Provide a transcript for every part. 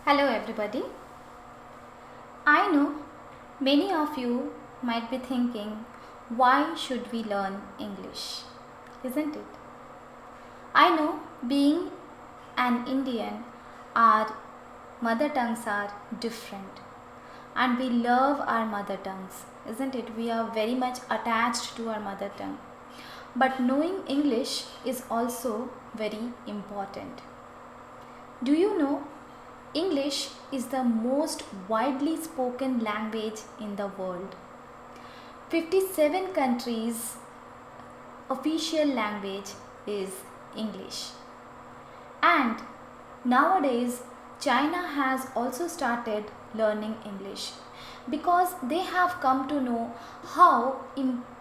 Hello, everybody. I know many of you might be thinking, why should we learn English? Isn't it? I know being an Indian, our mother tongues are different and we love our mother tongues, isn't it? We are very much attached to our mother tongue. But knowing English is also very important. Do you know English is the most widely spoken language in the world. 57 countries' official language is English. And nowadays, China has also started learning English because they have come to know how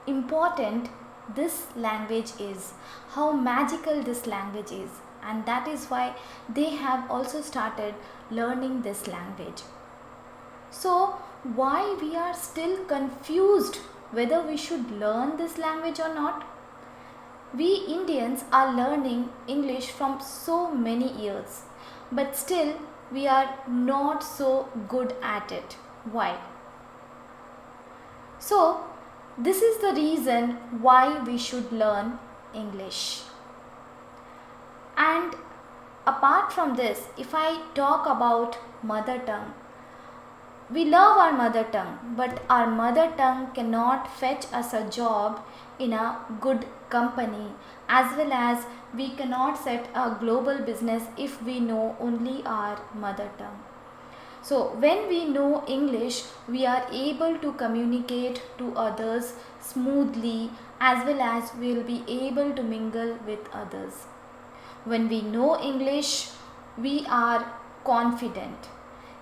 important this language is, how magical this language is, and that is why they have also started learning this language. So why we are still confused whether we should learn this language or not? We Indians are learning English from so many years, but still we are not so good at it. Why? So this is the reason why we should learn English. And apart from this, if I talk about mother tongue, we love our mother tongue, but our mother tongue cannot fetch us a job in a good company, as well as we cannot set a global business if we know only our mother tongue. So when we know English, we are able to communicate to others smoothly, as well as we will be able to mingle with others. When we know English, we are confident.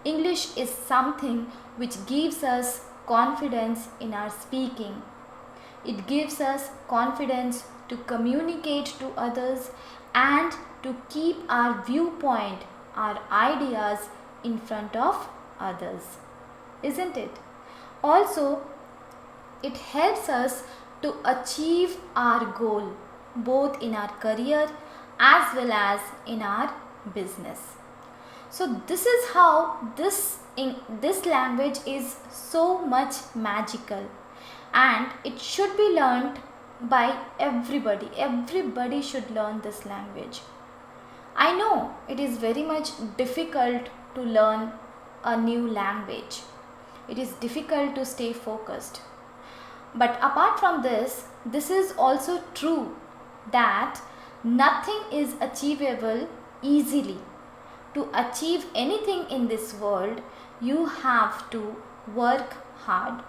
English is something which gives us confidence in our speaking. It gives us confidence to communicate to others and to keep our viewpoint, our ideas in front of others. Isn't it? Also, it helps us to achieve our goal both in our career as well as in our business. So this is how this language is so much magical, and it should be learned by everybody. Everybody should learn this language. I know it is very much difficult to learn a new language. It is difficult to stay focused. But apart from this, this is also true that nothing is achievable easily. To achieve anything in this world, you have to work hard.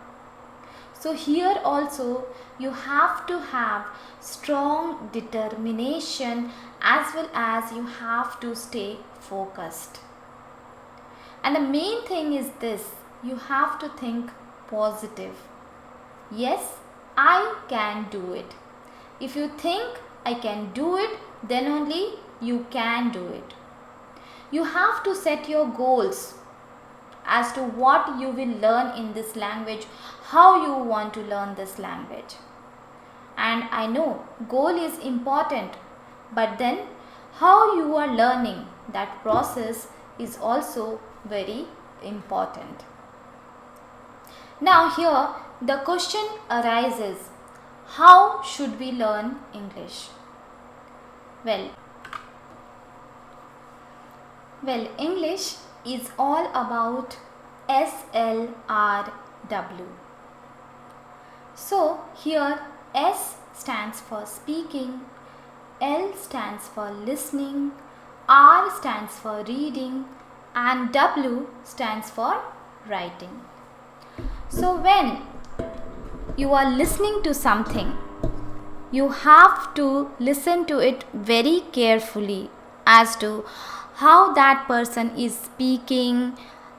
So here also you have to have strong determination, as well as you have to stay focused. And the main thing is this: you have to think positive. Yes, I can do it. If you think I can do it, then only you can do it. You have to set your goals as to what you will learn in this language, how you want to learn this language. And I know goal is important, but then how you are learning, that process is also very important. Now here the question arises, how should we learn English? Well, English is all about SLRW. So here S stands for speaking, L stands for listening, R stands for reading, and W stands for writing. So when you are listening to something, you have to listen to it very carefully as to how that person is speaking,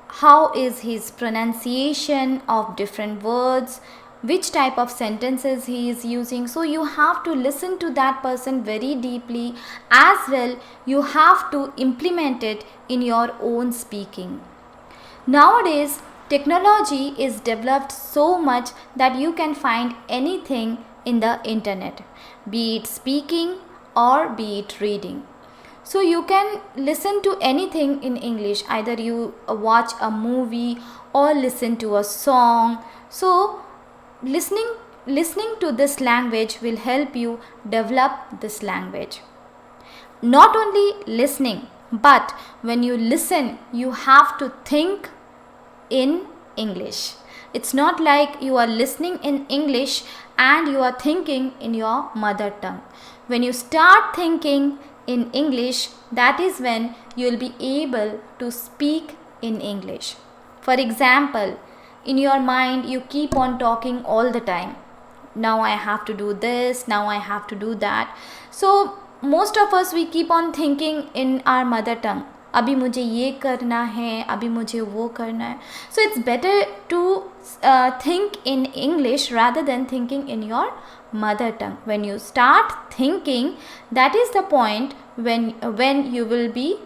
how is his pronunciation of different words, which type of sentences he is using. So you have to listen to that person very deeply, as well you have to implement it in your own speaking. Nowadays, technology is developed so much that you can find anything in the internet, be it speaking or be it reading. So you can listen to anything in English, either you watch a movie or listen to a song. So listening to this language will help you develop this language. Not only listening, but when you listen, you have to think in English. It's not like you are listening in English and you are thinking in your mother tongue. When you start thinking in English, that is when you will be able to speak in English. For example, in your mind, you keep on talking all the time. Now I have to do this, now I have to do that. So most of us, we keep on thinking in our mother tongue. अभी मुझे ये करना है, अभी मुझे वो करना है. So it's better to think in English rather than thinking in your mother tongue. When you start thinking, that is the point when you will be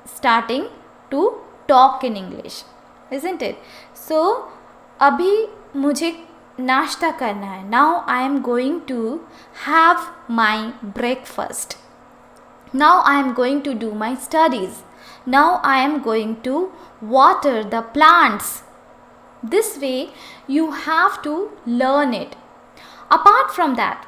starting to talk in English, isn't it? So अभी मुझे नाश्ता करना है. Now I am going to have my breakfast. Now I am going to do my studies. Now I am going to water the plants. This way you have to learn it. Apart from that,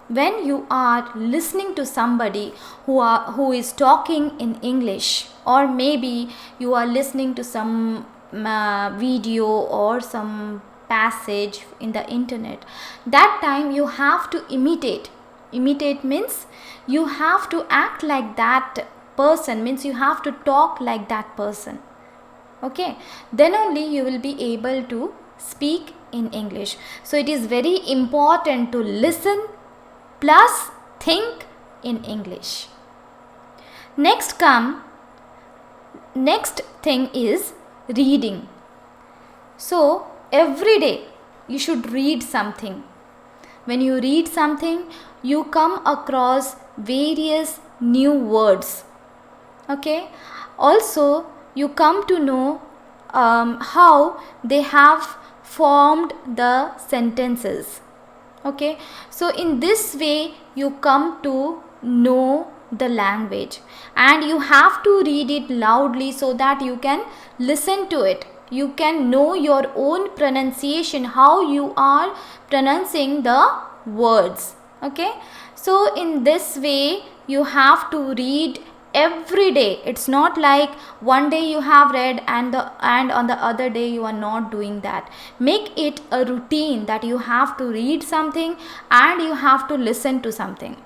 when you are listening to somebody who is talking in English, or maybe you are listening to some video or some passage in the internet, that time you have to imitate. Imitate means you have to act like that person, means you have to talk like that person. Okay, then only you will be able to speak in English. So it is very important to listen plus think in English. Next thing is reading. So every day you should read something. When you read something, you come across various new words. Okay, also you come to know how they have formed the sentences. Okay, so in this way you come to know the language, and you have to read it loudly so that you can listen to it. You can know your own pronunciation, how you are pronouncing the words. Okay, so in this way you have to read every day. It's not like one day you have read and on the other day you are not doing that. Make it a routine that you have to read something and you have to listen to something.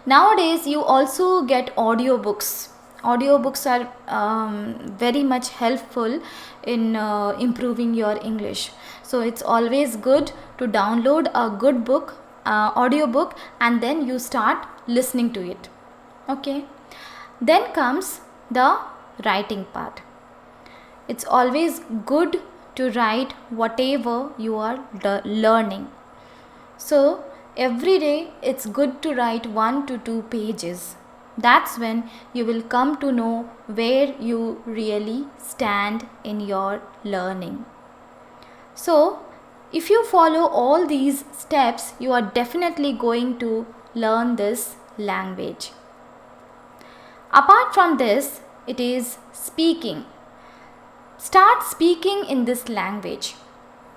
Nowadays you also get audiobooks. Audiobooks are very much helpful in improving your English. So it's always good to download a good book, audiobook, and then you start listening to it. Okay. Then comes the writing part. It's always good to write whatever you are learning. So every day it's good to write 1 to 2 pages. That's when you will come to know where you really stand in your learning. So if you follow all these steps, you are definitely going to learn this language. Apart from this, it is speaking. Start speaking in this language,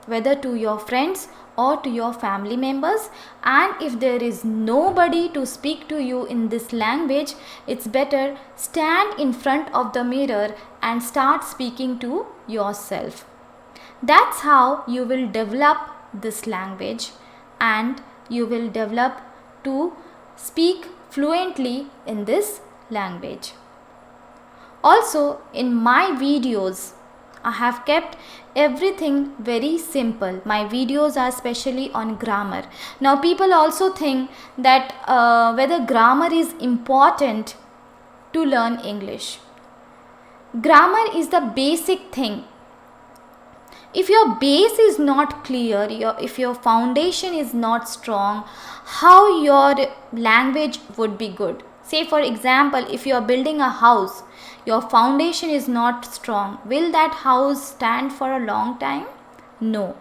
whether to your friends or to your family members. And if there is nobody to speak to you in this language, it's better stand in front of the mirror and start speaking to yourself. That's how you will develop this language, and you will develop to speak fluently in this language. Also, in my videos, I have kept everything very simple. My videos are specially on grammar. Now people also think that whether grammar is important to learn English. Grammar is the basic thing. If your base is not clear, if your foundation is not strong, how your language would be good? Say for example, if you are building a house, your foundation is not strong. Will that house stand for a long time? No.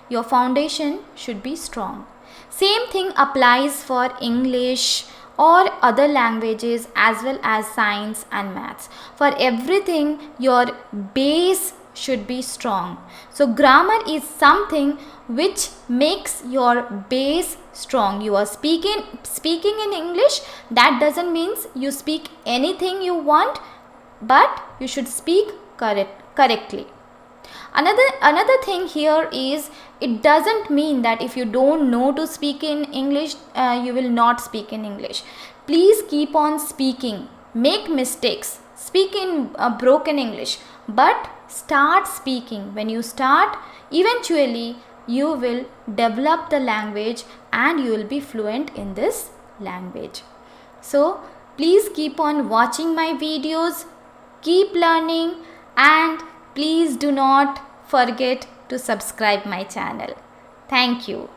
Your foundation should be strong. Same thing applies for English or other languages as well as science and maths. For everything, your base should be strong. So grammar is something which makes your base strong. You are speaking in English, that doesn't mean you speak anything you want, but you should speak correctly. Another thing here is, it doesn't mean that if you don't know to speak in English, you will not speak in English. Please keep on speaking, make mistakes, speak in broken English, but start speaking. When you start, eventually you will develop the language and you will be fluent in this language. So please keep on watching my videos, keep learning, and please do not forget to subscribe my channel. Thank you.